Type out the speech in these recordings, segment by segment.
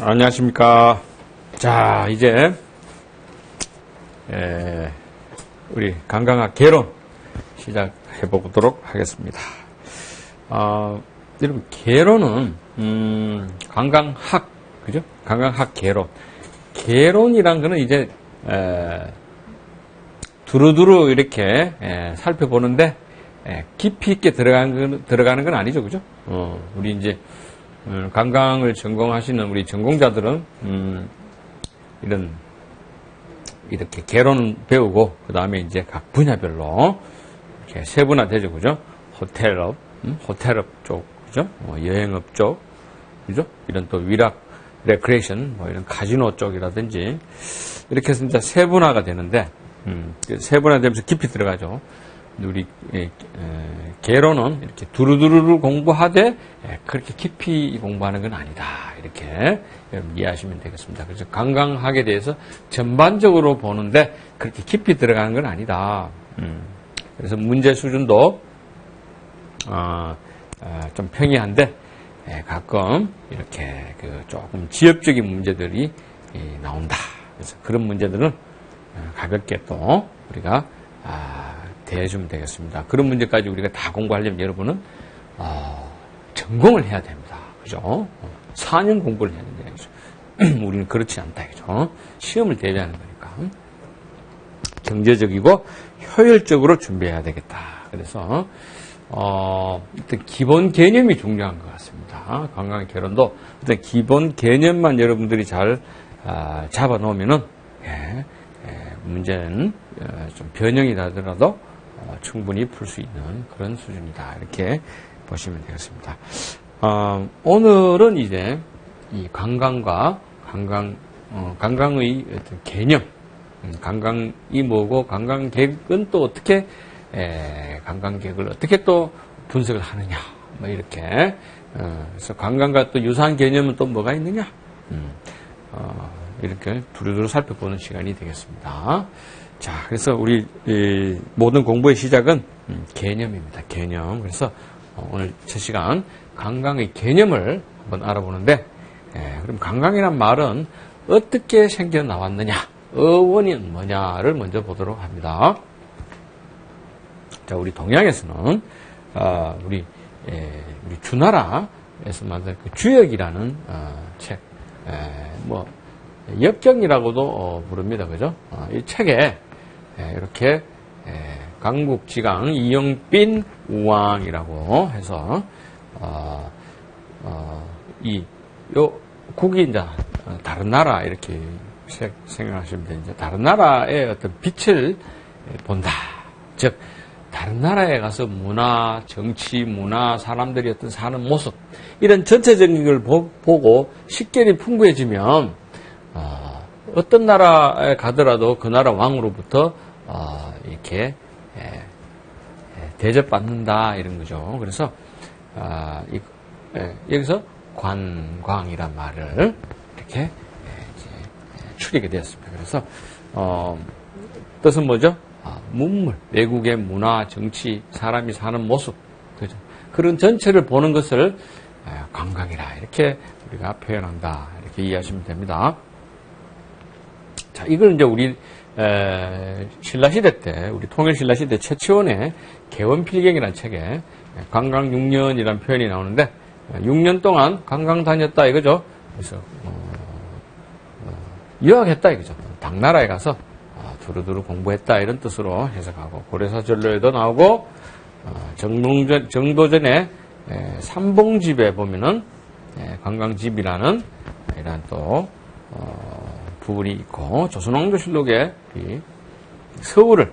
안녕하십니까. 자, 이제 우리 관광학 개론 시작해 보도록 하겠습니다. 여러분, 개론은 관광학, 그죠? 관광학 개론. 개론이란 거는 이제 두루두루 이렇게 살펴보는데 깊이 있게 들어가는 건 아니죠, 그죠? 우리 이제 관광을 전공하시는 우리 전공자들은 이런 이렇게 개론 배우고 그 다음에 이제 각 분야별로 이렇게 세분화되죠, 그죠? 호텔업 쪽, 그죠? 여행업 쪽, 그죠? 이런 또 위락, 레크레이션, 이런 카지노 쪽이라든지 이렇게 해서 이제 세분화가 되는데 세분화되면서 깊이 들어가죠. 우리 개론은 이렇게 두루두루를 공부하되 그렇게 깊이 공부하는 건 아니다. 이렇게 여러분 이해하시면 되겠습니다. 그래서 관광학에 대해서 전반적으로 보는데 그렇게 깊이 들어가는 건 아니다. 그래서 문제 수준도 좀 평이한데 가끔 이렇게 조금 지엽적인 문제들이 나온다. 그래서 그런 문제들은 가볍게 또 우리가 대해주면 되겠습니다. 그런 문제까지 우리가 다 공부하려면 여러분은 전공을 해야 됩니다. 그죠? 4년 공부를 해야 된다. 그죠? 우리는 그렇지 않다. 그죠? 시험을 대비하는 거니까 경제적이고 효율적으로 준비해야 되겠다. 그래서 일단 기본 개념이 중요한 것 같습니다. 관광 개론도 일단 기본 개념만 여러분들이 잘 잡아 놓으면은 문제는 좀 변형이 나더라도 충분히 풀 수 있는 그런 수준이다. 이렇게 보시면 되겠습니다. 오늘은 이제 이 관광과 관광의 어떤 개념, 관광이 뭐고 관광객은 또 어떻게 관광객을 어떻게 또 분석을 하느냐, 이렇게 그래서 관광과 또 유사한 개념은 또 뭐가 있느냐, 이렇게 두루두루 살펴보는 시간이 되겠습니다. 자, 그래서 우리 모든 공부의 시작은 개념입니다. 개념. 그래서 오늘 첫 시간 관광의 개념을 한번 알아보는데, 그럼 관광이란 말은 어떻게 생겨나왔느냐, 어원이 뭐냐를 먼저 보도록 합니다. 자, 우리 동양에서는 우리 주나라에서 만든 그 주역이라는 책, 역경이라고도 부릅니다. 그죠? 이 책에 이렇게 강국지강 이영빈 우왕이라고 해서 요 국이 이제 다른 나라 이렇게 생각하시면 되는데 다른 나라의 어떤 빛을 본다. 즉 다른 나라에 가서 문화, 정치, 문화, 사람들이 어떤 사는 모습 이런 전체적인 걸 보고 식견이 풍부해지면 어떤 나라에 가더라도 그 나라 왕으로부터 이렇게 대접받는다 이런 거죠. 그래서 여기서 관광이란 말을 이렇게 추리게 되었습니다. 그래서 뜻은 뭐죠? 문물, 외국의 문화, 정치, 사람이 사는 모습, 그죠? 그런 전체를 보는 것을 관광이라 이렇게 우리가 표현한다 이렇게 이해하시면 됩니다. 자, 이걸 이제 우리 신라시대 때, 우리 통일신라시대 최치원의 개원필경이라는 책에 관광 6년이라는 표현이 나오는데 6년 동안 관광 다녔다 이거죠. 그래서 유학했다 이거죠. 당나라에 가서 두루두루 공부했다 이런 뜻으로 해석하고 고려사전로에도 나오고 정도전에 삼봉집에 보면은 관광집이라는 이런 또 부분이 있고 조선왕조실록에 서울을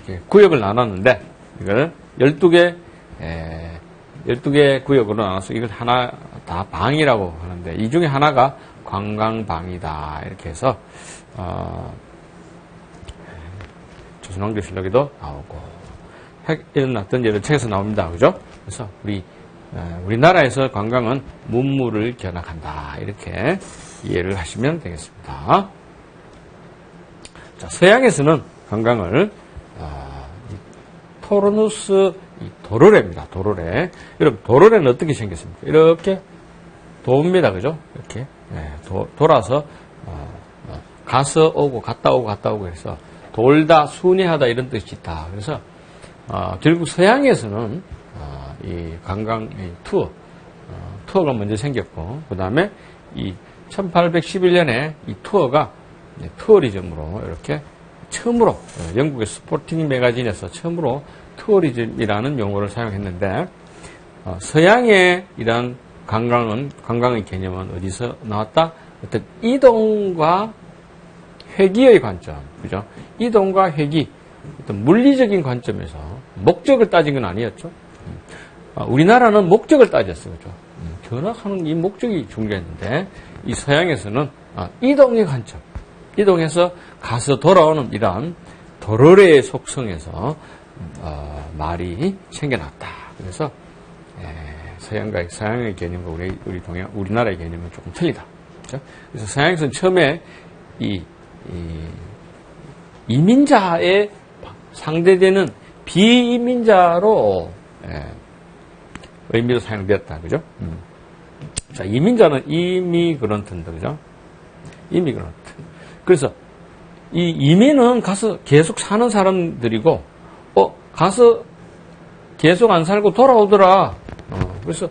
이렇게 구역을 나눴는데 이걸 12개 구역으로 나눠서 이걸 하나 다 방이라고 하는데 이 중에 하나가 관광방이다 이렇게 해서 조선왕조실록에도 나오고 핵 일어났던 이런 책에서 나옵니다. 그죠? 그래서 우리나라에서 관광은 문물을 견학한다 이렇게 이해를 하시면 되겠습니다. 자, 서양에서는 관광을 토르누스 도르래입니다. 도르래. 여러분 도르래는 어떻게 생겼습니까? 이렇게 도입니다. 그죠? 이렇게. 돌아서, 가서 오고, 갔다 오고, 갔다 오고 해서, 돌다, 순회하다 이런 뜻이 있다. 그래서, 결국 서양에서는, 이 관광, 투어가 먼저 생겼고, 그 다음에 이 1811년에 이 투어가 투어리즘으로 이렇게 처음으로, 영국의 스포팅 매거진에서 처음으로 투어리즘이라는 용어를 사용했는데, 서양의 이런 관광의 개념은 어디서 나왔다? 어떤 이동과 회귀의 관점, 그죠? 이동과 회귀, 어떤 물리적인 관점에서 목적을 따진 건 아니었죠. 우리나라는 목적을 따졌어요, 그죠? 견학하는 이 목적이 중요했는데, 이 서양에서는 이동의 관점, 이동해서 가서 돌아오는 이런 도르래의 속성에서 말이 생겨났다. 그래서 서양의 개념과 우리나라의 개념은 조금 틀리다. 그렇죠? 그래서 서양에서는 처음에 이민자에 상대되는 비이민자로 의미로 사용되었다. 그죠? 자, 이민자는 이미그런트인데, 그죠? 이미그런트. 그래서 이 이민은 가서 계속 사는 사람들이고, 가서 계속 안 살고 돌아오더라. 그래서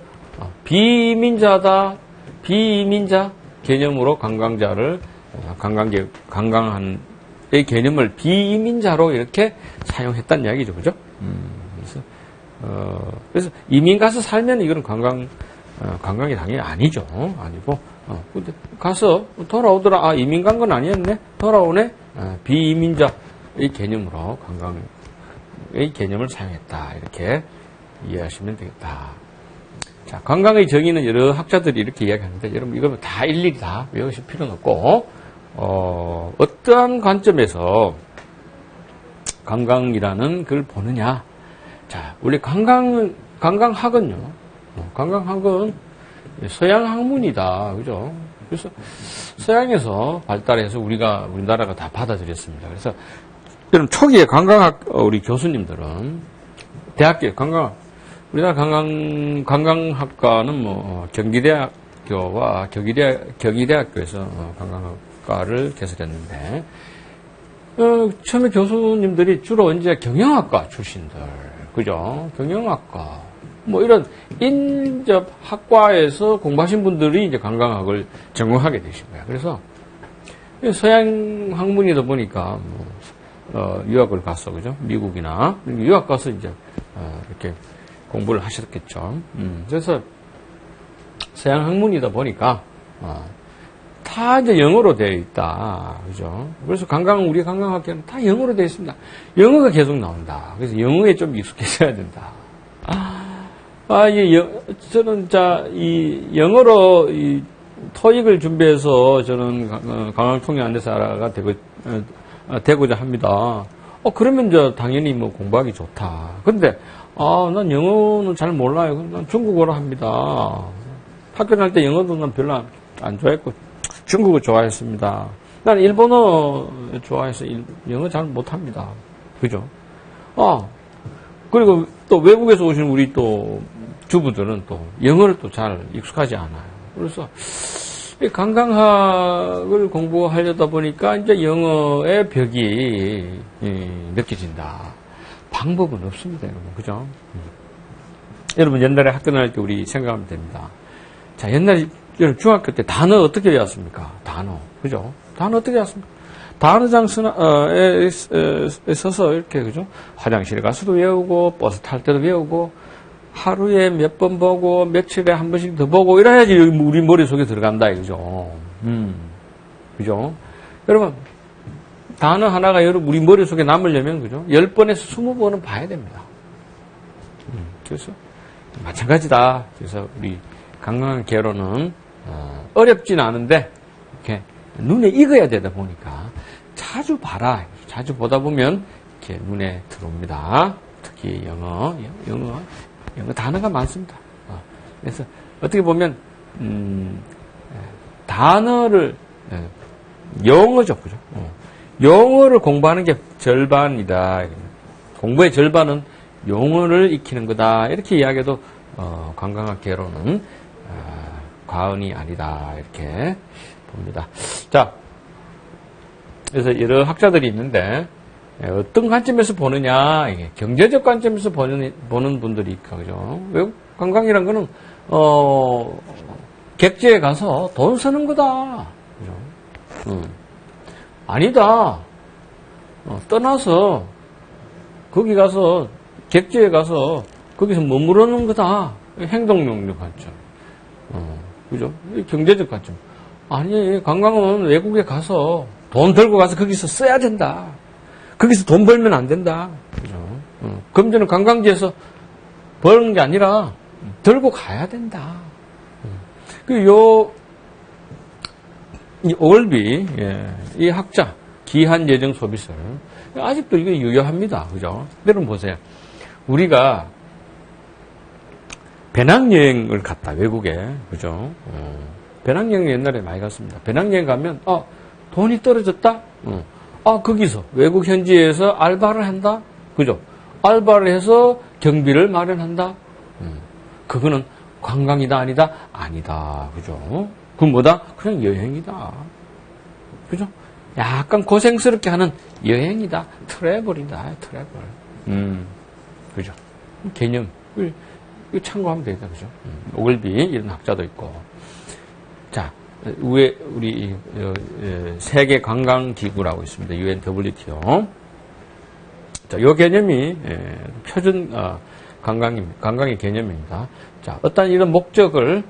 비이민자다, 비이민자 개념으로 관광자를 관광한의 개념을 비이민자로 이렇게 사용했다는 이야기죠, 그죠? 그래서 이민 가서 살면 이거는 관광이 당연히 아니죠, 아니고. 근데 가서 돌아오더라. 이민 간 건 아니었네. 돌아오네. 비이민자의 개념으로 관광의 개념을 사용했다. 이렇게 이해하시면 되겠다. 자, 관광의 정의는 여러 학자들이 이렇게 이야기하는데, 여러분, 이걸 다 일일이 다 외우실 필요는 없고, 어떠한 관점에서 관광이라는 걸 보느냐. 자, 우리 관광학은요, 관광학은 서양 학문이다. 그죠? 그래서 서양에서 발달해서 우리나라가 다 받아들였습니다. 그래서, 여러분, 초기에 관광학, 우리 교수님들은, 대학교, 우리나라 관광학과는 경기대학교와 경희대학교에서 관광학과를 개설했는데, 처음에 교수님들이 주로 이제 경영학과 출신들, 그죠? 경영학과. 이런 인접학과에서 공부하신 분들이 이제 관광학을 전공하게 되신 거예요. 그래서 서양 학문이다 보니까 유학을 갔어, 그죠? 미국이나 유학 가서 이제 이렇게 공부를 하셨겠죠. 그래서 서양 학문이다 보니까 다 이제 영어로 되어 있다, 그죠? 그래서 우리 관광학교는 다 영어로 되어 있습니다. 영어가 계속 나온다. 그래서 영어에 좀 익숙해져야 된다. 저는 영어로 토익을 준비해서 저는 관광통역 안내사가 되고자 합니다. 그러면 당연히 공부하기 좋다. 근데, 난 영어는 잘 몰라요. 난 중국어로 합니다. 학교 다닐 때 영어도 난 별로 안 좋아했고, 중국어 좋아했습니다. 난 일본어 좋아해서 영어 잘 못합니다. 그죠? 그리고 또 외국에서 오신 우리 또 주부들은 또 영어를 또 잘 익숙하지 않아요. 그래서 관광학을 공부하려다 보니까 이제 영어의 벽이 느껴진다. 방법은 없습니다, 여러분. 그죠? 여러분, 옛날에 학교 다닐 때 우리 생각하면 됩니다. 자, 옛날에 중학교 때 단어 어떻게 외웠습니까? 단어. 그죠? 단어 어떻게 외웠습니까? 단어장 서서 이렇게, 그죠? 화장실에 가서도 외우고, 버스 탈 때도 외우고, 하루에 몇 번 보고, 며칠에 한 번씩 더 보고, 이래야지 우리 머릿속에 들어간다, 그죠? 그죠? 여러분, 단어 하나가 우리 머릿속에 남으려면, 그죠? 10번에서 20번은 봐야 됩니다. 그래서, 마찬가지다. 그래서 우리 관광 개로는, 어렵진 않은데, 이렇게 눈에 익어야 되다 보니까, 자주 봐라. 자주 보다 보면, 이렇게 눈에 들어옵니다. 특히 영어 단어가 많습니다. 그래서, 어떻게 보면, 단어를, 영어죠. 그죠? 용어를 공부하는 게 절반이다. 공부의 절반은 용어를 익히는 거다. 이렇게 이야기해도 관광학 개로는 과언이 아니다. 이렇게 봅니다. 자, 그래서 여러 학자들이 있는데, 어떤 관점에서 보느냐, 이게 경제적 관점에서 보는 분들이 있고, 그죠? 외국 관광이란 거는, 객지에 가서 돈 쓰는 거다. 그죠? 아니다. 떠나서, 거기 가서, 객지에 가서, 거기서 머무르는 거다. 행동력력 관점. 그죠? 경제적 관점. 아니, 관광은 외국에 가서 돈 들고 가서 거기서 써야 된다. 거기서 돈 벌면 안 된다. 그죠? 그럼 저는 관광지에서 버는 게 아니라 들고 가야 된다. 이 오글비, 이 학자, 기한 예정 소비설. 아직도 이게 유효합니다. 그죠? 여러분 보세요. 우리가 배낭여행을 갔다, 외국에. 그죠? 배낭여행 옛날에 많이 갔습니다. 배낭여행 가면, 돈이 떨어졌다? 거기서, 외국 현지에서 알바를 한다? 그죠? 알바를 해서 경비를 마련한다? 그거는 관광이다, 아니다? 아니다. 그죠? 그건 뭐다? 그냥 여행이다. 그죠? 약간 고생스럽게 하는 여행이다. 트래블이다, 트래블. 그죠? 개념. 이거 참고하면 되겠다. 그죠? 오글비, 이런 학자도 있고. 자, 위에, 우리, 세계관광기구라고 있습니다. UNWTO. 자, 요 개념이, 표준, 관광의 개념입니다. 자, 어떤 이런 목적을,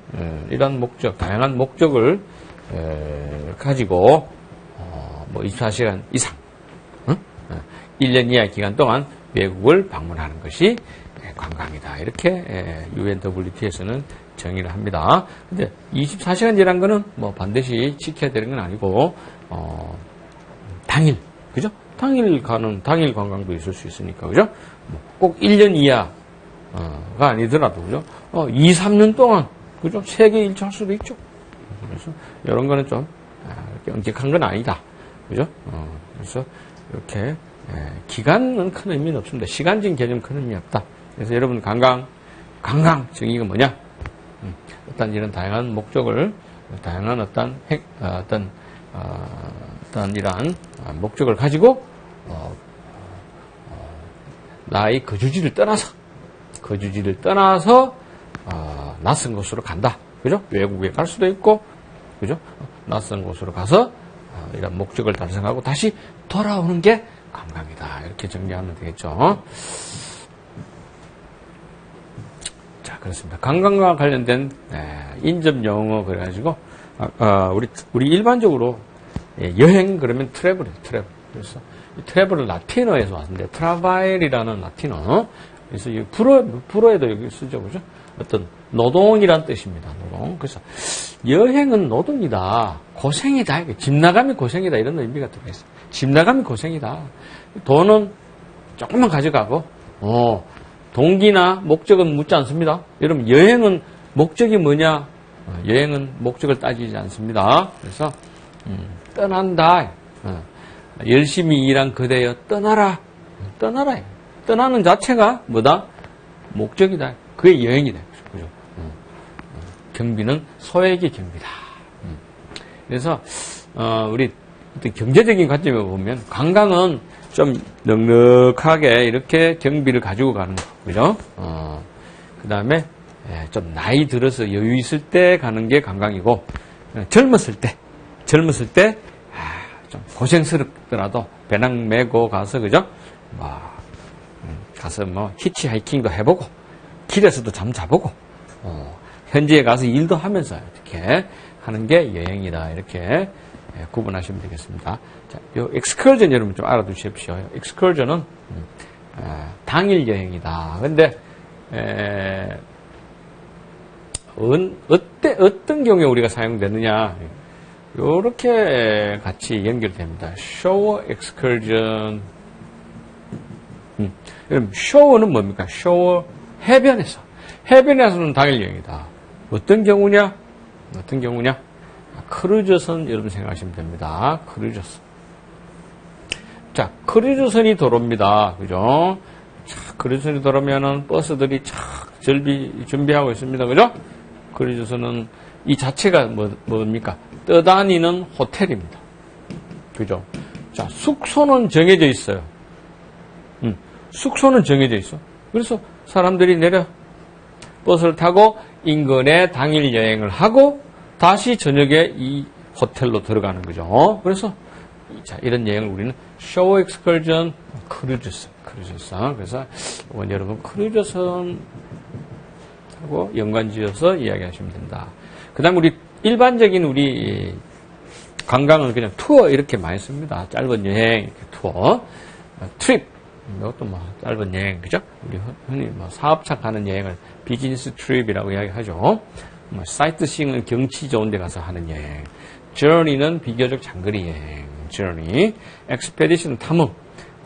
다양한 목적을, 가지고, 24시간 이상, 1년 이하의 기간 동안 외국을 방문하는 것이 관광이다. 이렇게, UNWTO에서는 정의를 합니다. 근데 24시간이라는 거는 뭐 반드시 지켜야 되는 건 아니고, 당일, 그죠? 당일 관광도 있을 수 있으니까, 그죠? 꼭 1년 이하가 아니더라도, 그죠? 2, 3년 동안, 그죠? 세계 일주 할 수도 있죠. 그래서 이런 거는 좀, 이렇게 엄격한 건 아니다. 그죠? 그래서 이렇게, 기간은 큰 의미는 없습니다. 시간적인 개념 큰 의미 없다. 그래서 여러분 관광 정의가 뭐냐? 어떤 이런 다양한 목적을, 다양한 어떤 이러한 목적을 가지고, 나의 거주지를 떠나서, 낯선 곳으로 간다. 그죠? 외국에 갈 수도 있고, 그죠? 낯선 곳으로 가서, 이런 목적을 달성하고 다시 돌아오는 게 관광이다. 이렇게 정리하면 되겠죠. 자, 그렇습니다. 관광과 관련된 인접 용어 그래가지고 우리 일반적으로 여행 그러면 트래블이에요. 트래블. 그래서 이 트래블은 라틴어에서 왔는데 트라바일이라는 라틴어. 그래서 이 불어에도 여기 쓰죠, 그죠? 어떤 노동이란 뜻입니다. 노동. 그래서 여행은 노동이다, 고생이다, 집 나감이 고생이다 이런 의미가 들어있어요. 집 나감이 고생이다. 돈은 조금만 가져가고, 동기나 목적은 묻지 않습니다. 여러분, 여행은 목적이 뭐냐? 여행은 목적을 따지지 않습니다. 그래서, 떠난다. 열심히 일한 그대여 떠나라. 떠나라. 떠나는 자체가 뭐다? 목적이다. 그게 여행이다. 그죠? 경비는 소액의 경비다. 그래서, 우리 어떤 경제적인 관점에 보면 관광은 좀 넉넉하게 이렇게 경비를 가지고 가는 거, 그죠? 그 다음에 좀 나이 들어서 여유 있을 때 가는 게 관광이고, 젊었을 때 좀 고생스럽더라도 배낭 메고 가서, 그죠? 가서 히치하이킹도 해보고, 길에서도 잠 자보고, 현지에 가서 일도 하면서 이렇게 하는 게 여행이다. 이렇게 구분하시면 되겠습니다. 자, 요 엑스커전 여러분 좀 알아두십시오. 엑스커전은 당일 여행이다. 근데 어떤 경우에 우리가 사용되느냐? 요렇게 같이 연결됩니다. 쇼어 엑스커전. 여러분 쇼어는 뭡니까? 쇼어 해변에서는 당일 여행이다. 어떤 경우냐? 크루즈선 여러분 생각하시면 됩니다. 크루즈선. 자, 크루즈선이 들어옵니다. 그죠? 자, 크루즈선이 들어오면은 버스들이 준비하고 있습니다. 그죠? 크루즈선은 이 자체가 뭡니까? 떠다니는 호텔입니다. 그죠? 자, 숙소는 정해져 있어요. 숙소는 정해져 있어. 그래서 사람들이 내려 버스를 타고 인근에 당일 여행을 하고 다시 저녁에 이 호텔로 들어가는 거죠. 그래서 자, 이런 여행을 우리는 쇼 엑스컬전 크루즈선. 그래서 여러분 크루즈선하고 연관지어서 이야기하시면 된다. 그다음 우리 일반적인 우리 관광은 그냥 투어 이렇게 많이 씁니다. 짧은 여행 이렇게 투어, 트립 이것도 뭐 짧은 여행 그죠? 우리 흔히 뭐 사업차 가는 여행을 비즈니스 트립이라고 이야기하죠. 뭐 사이트싱은 경치 좋은 데 가서 하는 여행. journey는 비교적 장거리 여행. journey. expedition 탐험.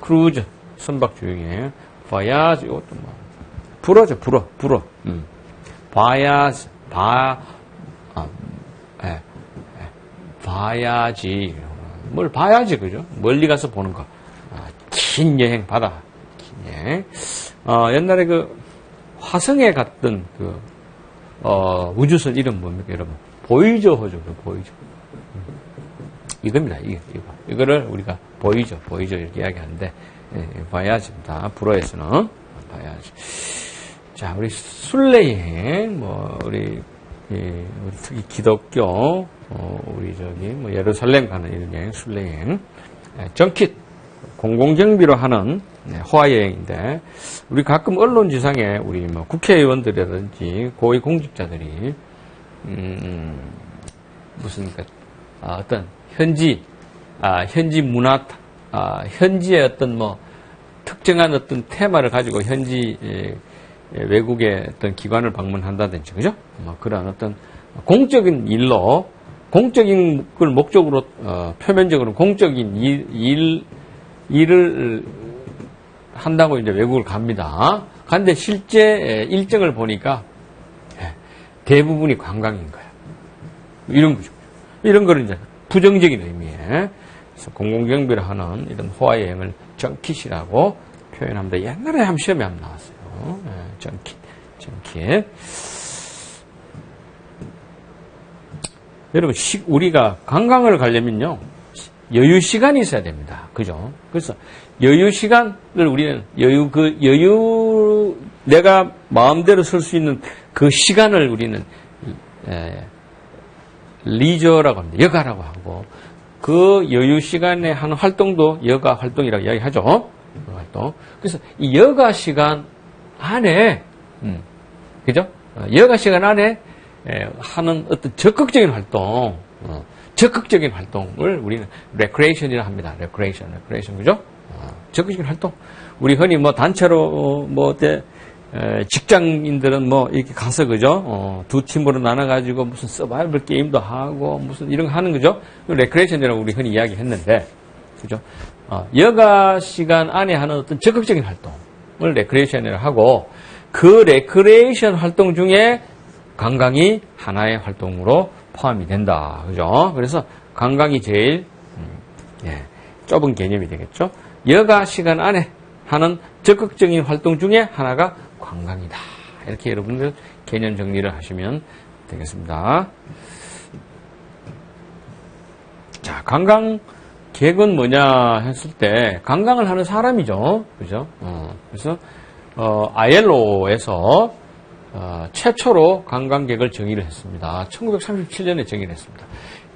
cruise 선박주행여행. voyage 이것도 뭐 불어죠. 불어. voyage 봐야지. 뭘 봐야지, 그죠? 멀리 가서 보는 거. 긴 여행, 바다. 긴 여행. 옛날에 그, 화성에 갔던 그, 우주선 이름 뭡니까, 여러분? 보이저호죠, 보이저. 이겁니다, 이거. 이거를 우리가 보이저 이렇게 이야기하는데, 봐야지입니다. 불어에서는. 봐야지. 자, 우리 순례여행, 우리 특히 기독교, 우리 예루살렘 가는 이런 여행, 순례여행, 정킷, 공공정비로 하는 호화여행인데, 우리 가끔 언론지상에 우리 국회의원들이라든지 고위공직자들이, 어떤 현지 문화, 현지의 어떤 특정한 어떤 테마를 가지고 현지 외국의 어떤 기관을 방문한다든지, 그죠? 그런 어떤 공적인 일로, 공적인 걸 목적으로, 표면적으로 공적인 일을 한다고 이제 외국을 갑니다. 근데 실제 일정을 보니까 대부분이 관광인 거야. 이런 거죠. 이런 거를 이제 부정적인 의미에. 그래서 공공정비를 하는 이런 호화여행을 정킷이라고 표현합니다. 옛날에 한번 시험에 한번 나왔어요. 정킷. 여러분, 우리가 관광을 가려면요, 여유 시간이 있어야 됩니다. 그죠? 그래서 여유 시간을 우리는 내가 마음대로 쓸 수 있는 그 시간을 우리는 리저라고 합니다. 여가라고 하고, 그 여유 시간에 하는 활동도 여가 활동이라고 이야기하죠. 활동. 그래서 이 여가 시간 안에, 그죠? 여가 시간 안에 하는 어떤 적극적인 활동, 적극적인 활동을 우리는 레크레이션이라 합니다. 레크레이션, 그죠? 적극적인 활동. 우리 흔히 단체로 직장인들은 이렇게 가서, 그죠? 두 팀으로 나눠가지고 무슨 서바이벌 게임도 하고 무슨 이런 거 하는 거죠? 레크레이션이라고 우리 흔히 이야기했는데, 그죠? 여가 시간 안에 하는 어떤 적극적인 활동을 레크레이션이라고 하고, 그 레크레이션 활동 중에 관광이 하나의 활동으로 포함이 된다. 그죠? 그래서 관광이 제일 좁은 개념이 되겠죠. 여가 시간 안에 하는 적극적인 활동 중에 하나가 관광이다. 이렇게 여러분들 개념 정리를 하시면 되겠습니다. 자, 관광 계획은 뭐냐 했을 때 관광을 하는 사람이죠. 그죠? 그래서 ILO에서 최초로 관광객을 정의를 했습니다. 1937년에 정의를 했습니다.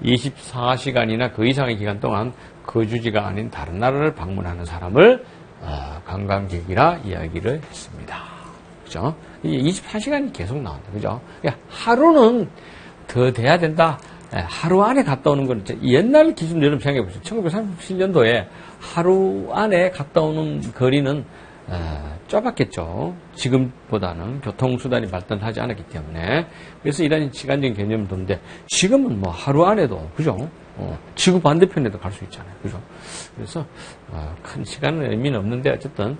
24시간이나 그 이상의 기간 동안 거주지가 아닌 다른 나라를 방문하는 사람을 관광객이라 이야기를 했습니다. 그죠? 이게 24시간이 계속 나온다. 그죠? 그러니까 하루는 더 돼야 된다. 하루 안에 갔다 오는 건 옛날 기준 여러분 생각해 보세요. 1937년도에 하루 안에 갔다 오는 거리는 좁았겠죠. 지금보다는 교통수단이 발달하지 않았기 때문에. 그래서 이런 시간적인 개념을 두는데, 지금은 하루 안에도, 그죠? 지구 반대편에도 갈 수 있잖아요. 그죠? 그래서, 큰 시간은 의미는 없는데, 어쨌든,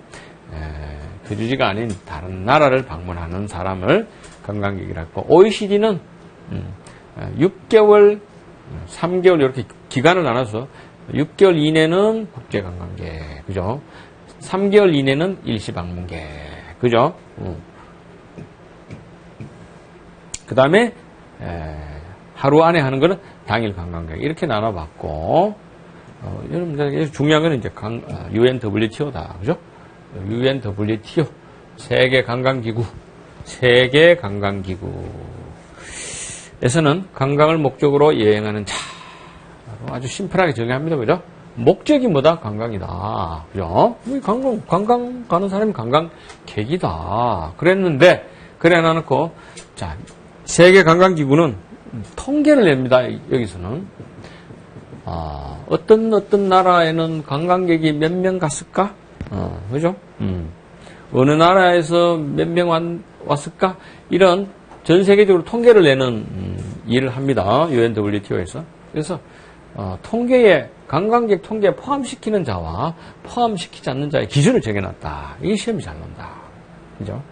거주지가 아닌 다른 나라를 방문하는 사람을 관광객이라고 했고, OECD는, 6개월, 3개월 이렇게 기간을 나눠서 6개월 이내는 국제관광객, 그죠? 3개월 이내는 일시방문객, 그죠? 그 다음에 하루 안에 하는 거는 당일 관광객. 이렇게 나눠봤고, 여러분들 중요한 거는 이제 UNWTO다. 그죠? UNWTO. 세계관광기구에서는 관광을 목적으로 여행하는 자. 아주 심플하게 정의합니다. 그죠? 목적이 뭐다? 관광이다. 그죠? 관광 가는 사람이 관광객이다. 그랬는데, 그래 놔놓고, 자, 세계관광기구는 통계를 냅니다. 여기서는. 어떤 나라에는 관광객이 몇 명 갔을까? 그죠? 어느 나라에서 몇 명 왔을까? 이런 전 세계적으로 통계를 내는 일을 합니다. UNWTO에서. 그래서, 통계에, 관광객 통계에 포함시키는 자와 포함시키지 않는 자의 기준을 정해놨다. 이게 시험이 잘 나온다. 그죠?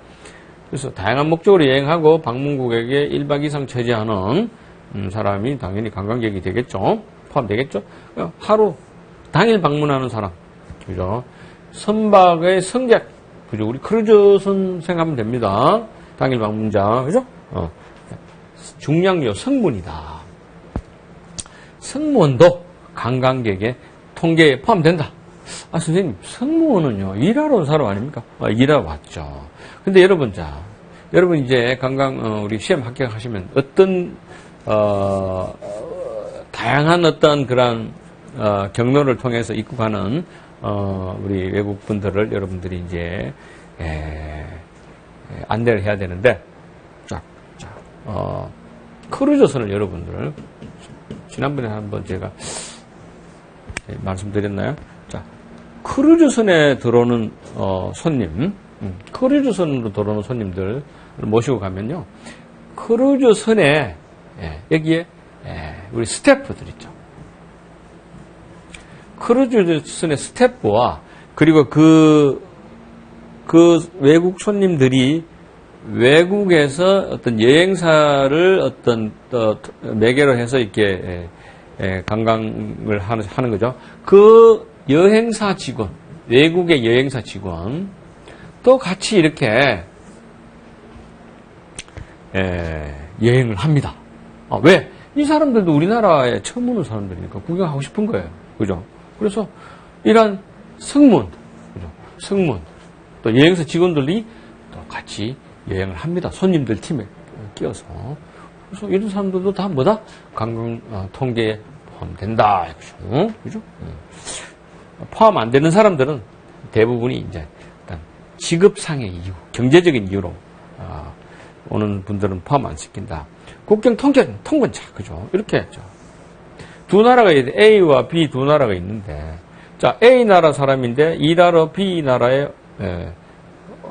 그래서 다양한 목적으로 여행하고 방문국에게 1박 이상 처지하는 사람이 당연히 관광객이 되겠죠. 포함되겠죠. 하루 당일 방문하는 사람, 그죠? 선박의 승객, 그죠? 우리 크루즈선 생각하면 됩니다. 당일 방문자, 그죠? 중량요 승무원이다. 승무원도 관광객의 통계에 포함된다. 선생님, 승무원은요 일하러 온 사람 아닙니까? 일하러 왔죠. 근데 여러분, 여러분 이제 우리 시험 합격하시면 어떤 다양한 어떤 그런 경로를 통해서 입국하는 우리 외국 분들을 여러분들이 이제 안내를 해야 되는데, 크루즈선을 여러분들 지난번에 한번 제가 말씀드렸나요? 자, 크루즈선에 들어오는 손님, 크루즈선으로 들어오는 손님들 모시고 가면요, 크루즈선에 여기에 우리 스태프들 있죠. 크루즈선의 스태프와 그리고 그 외국 손님들이 외국에서 어떤 여행사를 어떤 매개로 해서 이렇게 관광을 하는 거죠. 그 여행사 직원, 외국의 여행사 직원 또 같이 이렇게 여행을 합니다. 왜? 이 사람들도 우리나라에 처음 오는 사람들이니까 구경하고 싶은 거예요. 그죠? 그래서 이런 승무원, 그죠? 승무원, 또 여행사 직원들이 또 같이 여행을 합니다. 손님들 팀에 끼어서. 그래서 이런 사람들도 다 뭐다? 관광 통계에 포함된다. 그죠? 포함 안 되는 사람들은 대부분이 이제 일단 직업상의 이유, 경제적인 이유로 오는 분들은 포함 안 시킨다. 국경 통근자, 그죠? 이렇게 했죠. 두 나라가 있는데 A와 B 두 나라가 있는데, 자, A 나라 사람인데 이 나라 B 나라에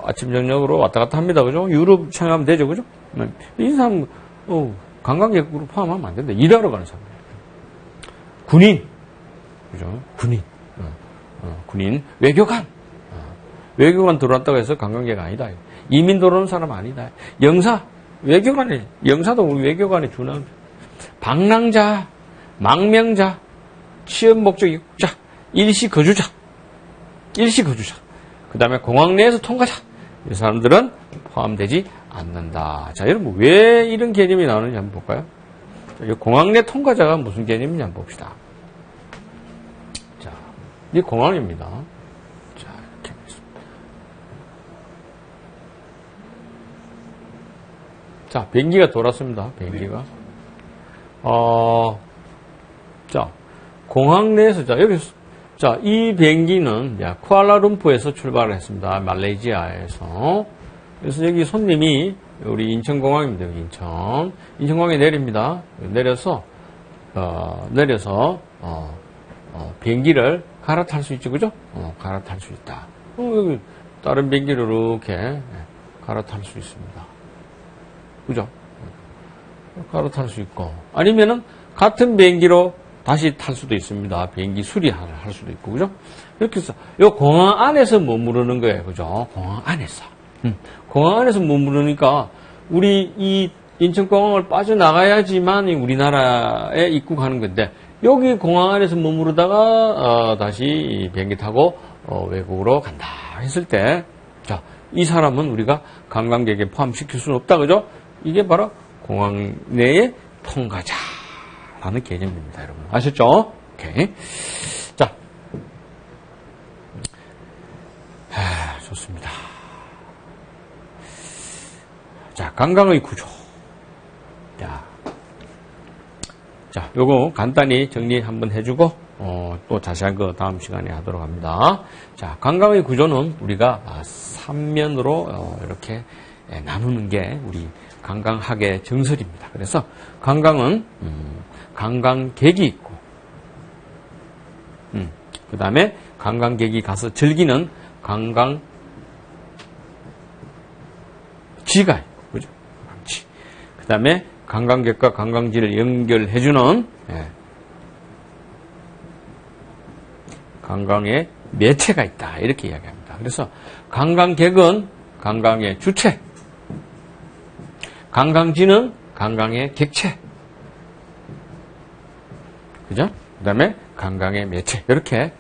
아침 저녁으로 왔다 갔다 합니다, 그죠? 유럽 생각하면 되죠, 그죠? 이 사람 관광객으로 포함하면 안 된다. 일하러 가는 사람. 군인, 그죠? 군인, 군인, 외교관, 외교관 들어왔다고 해서 관광객 아니다. 이민 들어오는 사람 아니다. 영사, 외교관에, 영사도 우리 외교관에 주는 방랑자, 망명자, 취업 목적 입국자, 일시 거주자, 그 다음에 공항 내에서 통과자, 이 사람들은 포함되지 않는다. 자, 여러분 왜 이런 개념이 나오는지 한번 볼까요? 자, 이 공항 내 통과자가 무슨 개념인지 한번 봅시다. 자, 이 공항입니다. 자, 이렇게 하겠습니다. 자, 비행기가 돌았습니다. 비행기가. 자, 공항 내에서, 자, 여기서, 자, 이 비행기는, 쿠알라룸푸르에서 출발을 했습니다. 말레이시아에서. 그래서 여기 손님이, 우리 인천공항입니다. 여기 인천공항에 내립니다. 내려서, 비행기를 갈아탈 수 있죠. 그죠? 갈아탈 수 있다. 여기 다른 비행기를 이렇게 갈아탈 수 있습니다. 그죠? 갈아탈 수 있고. 아니면은, 같은 비행기로 다시 탈 수도 있습니다. 비행기 수리할 수도 있고, 그죠? 이렇게 해서, 요 공항 안에서 머무르는 거예요. 그죠? 공항 안에서. 공항 안에서 머무르니까, 우리 이 인천공항을 빠져나가야지만 우리나라에 입국하는 건데, 여기 공항 안에서 머무르다가, 다시 비행기 타고, 외국으로 간다. 했을 때, 자, 이 사람은 우리가 관광객에 포함시킬 수는 없다. 그죠? 이게 바로 공항 내에 통과자라는 개념입니다, 여러분. 아셨죠? 오케이. 자. 좋습니다. 자, 강강의 구조. 자, 요거 간단히 정리 한번 해주고, 또 자세한 거 다음 시간에 하도록 합니다. 자, 강강의 구조는 우리가 3면으로 이렇게 나누는 게 우리 강강학의 정설입니다. 그래서 강강은 강강객이 있고, 그 다음에 강강객이 가서 즐기는 강강지가 있고, 그죠? 강지. 그 다음에 강강객과 강강지를 연결해주는 강강의 매체가 있다. 이렇게 이야기합니다. 그래서 강강객은 강강의 주체, 강강지는 강강의 객체, 그죠? 그 다음에 강강의 매체. 이렇게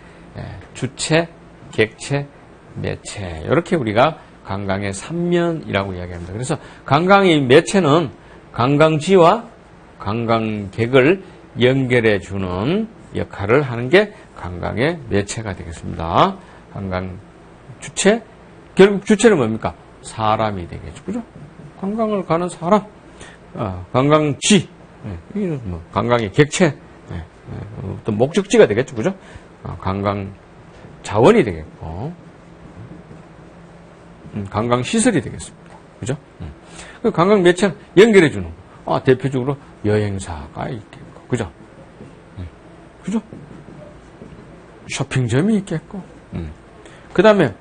주체, 객체, 매체. 이렇게 우리가 강강의 3면이라고 이야기합니다. 그래서 강강의 매체는 강강지와 강강객을 연결해 주는 역할을 하는 게 강강의 매체가 되겠습니다. 강강 주체, 결국 주체는 뭡니까? 사람이 되겠죠. 그죠? 강강을 가는 사람, 강강지, 이는 뭐 강강의 객체, 또 목적지가 되겠죠. 그죠? 강강 자원이 되겠고, 강강 시설이 되겠습니다. 그죠? 강강 매체는 연결해주는 거. 대표적으로 여행사가 있겠고, 그죠? 그죠? 쇼핑점이 있겠고, 그 다음에,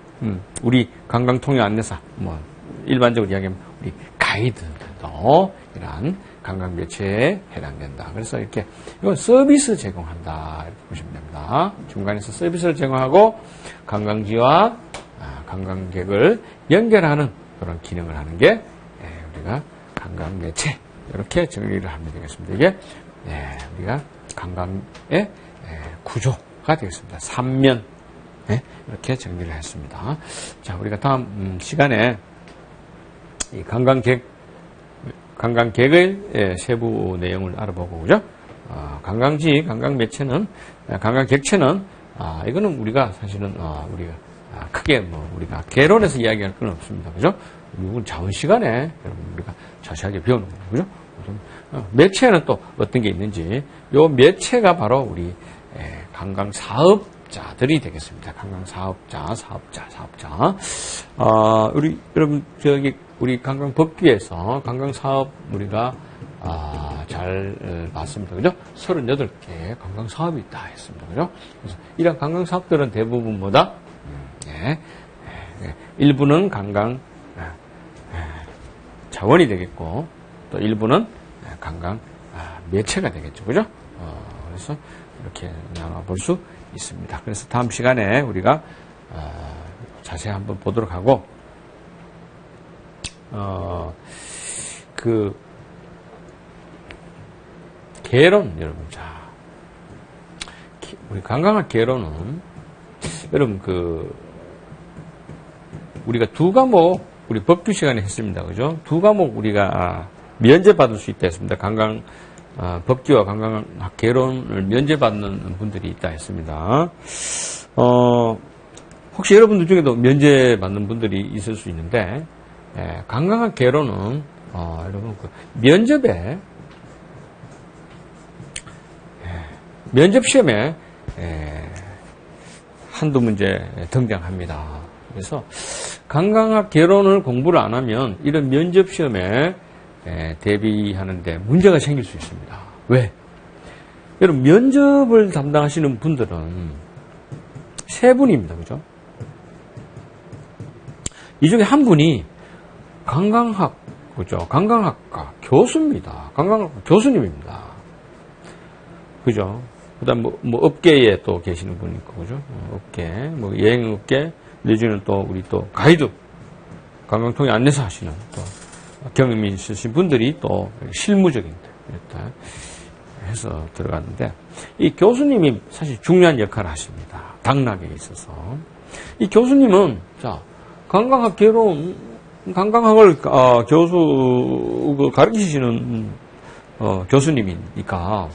우리 관광통역 안내사, 뭐, 일반적으로 이야기하면 우리 가이드들도 이러한 관광 매체에 해당된다. 그래서 이렇게, 이건 서비스 제공한다. 이렇게 보시면 됩니다. 중간에서 서비스를 제공하고 관광지와 관광객을 연결하는 그런 기능을 하는 게 우리가 관광 매체. 이렇게 정리를 하면 되겠습니다. 이게, 우리가 관광의 구조가 되겠습니다. 3면. 이렇게 정리를 했습니다. 자, 우리가 다음 시간에 이 관광객의 세부 내용을 알아보고, 그죠? 관광지, 관광매체는, 관광객체는, 이거는 우리가 사실은, 우리가 크게 우리가 개론해서 이야기할 건 없습니다. 그죠? 이건 자원 시간에 여러분 우리가 자세하게 배우는 거죠. 그죠? 매체는 또 어떤 게 있는지, 요 매체가 바로 우리 관광 사업자들이 되겠습니다. 관광 사업자. 우리 여러분 우리 관광 법규에서 관광 사업 우리가 잘 봤습니다. 그죠? 38개의 관광 사업이 있다 했습니다. 그죠? 그래서 이런 관광 사업들은 대부분 뭐다? 일부는 관광 자원이 되겠고, 또 일부는 관광 매체가 되겠죠. 그죠? 그래서 이렇게 나눠볼 수 있습니다. 그래서 다음 시간에 우리가 자세히 한번 보도록 하고, 그 개론, 여러분, 자, 우리 관광학 개론은 여러분 우리가 두 과목 우리 법규 시간에 했습니다. 그죠? 두 과목 우리가 면제받을 수 있다 했습니다. 관광 법규와 관광학 개론을 면제받는 분들이 있다 했습니다. 혹시 여러분들 중에도 면제받는 분들이 있을 수 있는데, 관광학 개론은 여러분 면접에 면접 시험에 한두 문제 등장합니다. 그래서 관광학 개론을 공부를 안 하면 이런 면접 시험에 대비하는데 문제가 생길 수 있습니다. 왜? 여러분 면접을 담당하시는 분들은 세 분입니다. 그죠? 이 중에 한 분이 관광학, 그죠? 관광학과 교수입니다. 관광학과 교수님입니다. 그죠? 그 다음 뭐 업계에 또 계시는 분이 있고, 그죠? 업계, 뭐 여행업계, 내지는 또 우리 또 가이드, 관광통역 안내사 하시는 또 경험이 있으신 분들이 또 실무적인 일단 해서 들어갔는데, 이 교수님이 사실 중요한 역할을 하십니다. 당락에 있어서. 이 교수님은, 자, 관광학 개론, 관광학을, 교수, 가르치시는 교수님이니까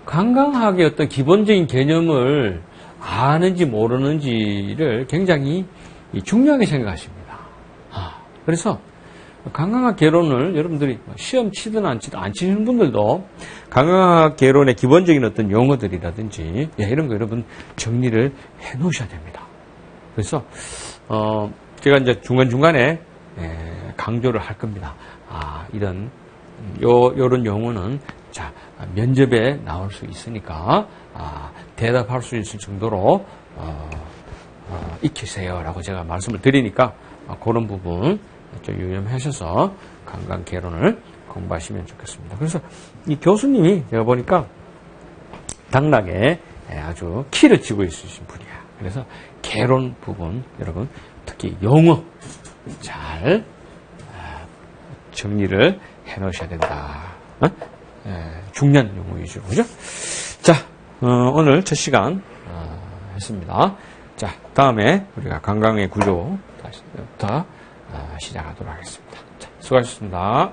관광학의 어떤 기본적인 개념을 아는지 모르는지를 굉장히 중요하게 생각하십니다. 그래서 관광학 개론을 여러분들이 시험 치든 안 치시는 분들도 관광학 개론의 기본적인 어떤 용어들이라든지 이런 거 여러분 정리를 해 놓으셔야 됩니다. 그래서 제가 이제 중간중간에 강조를 할 겁니다. 요런 용어는 자, 면접에 나올 수 있으니까 대답할 수 있을 정도로 익히세요라고 제가 말씀을 드리니까 그런 부분 좀 유념하셔서 관광 개론을 공부하시면 좋겠습니다. 그래서 이 교수님이 제가 보니까 당락에 아주 키를 쥐고 있으신 분이야. 그래서 개론 부분 여러분 특히 용어 잘 정리를 해 놓으셔야 된다. 중요한 용어 위주로, 그죠? 자, 오늘 첫 시간 했습니다. 자, 다음에 우리가 관광의 구조부터 시작하도록 하겠습니다. 자, 수고하셨습니다.